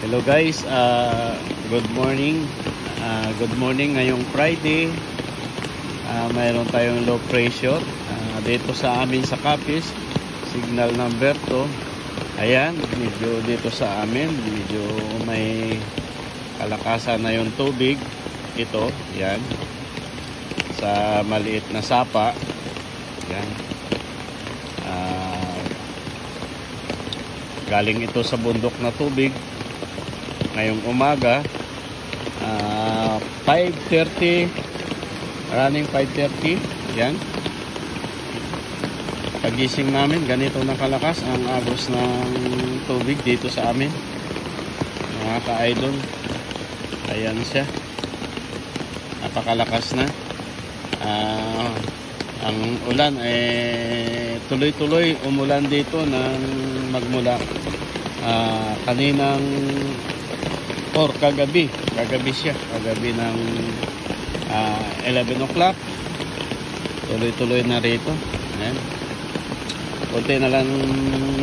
Hello guys, good morning. Good morning ngayong Friday. Mayroon tayong low pressure dito sa amin sa Capiz, signal number 2. Ayan, medyo dito sa amin, medyo may kalakasan na yung tubig. Ito, yan. Sa maliit na sapa. Yan. Galing ito sa bundok na tubig. Ngayong umaga 5:30, running 5:30. Yan, pagising namin, ganito na kalakas ang agos ng tubig dito sa amin, mga ka-idol. Ayan siya, napakalakas na. Ang ulan tuloy-tuloy umulan dito ng magmula kaninang or kagabi ng 11 o'clock. Tuloy-tuloy na rito. Ayan. Kunti na lang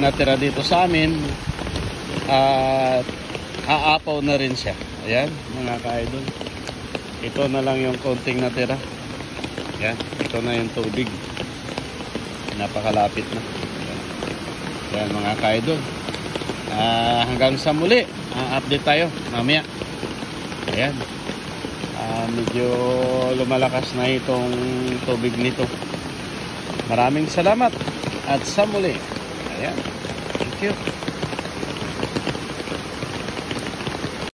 natira dito sa amin at aapaw na rin siya. Ayan, mga ka-idol, ito na lang yung konting natira. Ayan, ito na yung tubig, napakalapit na. Ayan, mga ka-idol, hanggang sa muli, update tayo mamaya. Ayan, medyo lumalakas na itong tubig nito. Maraming salamat at sa muli. Ayan, thank you.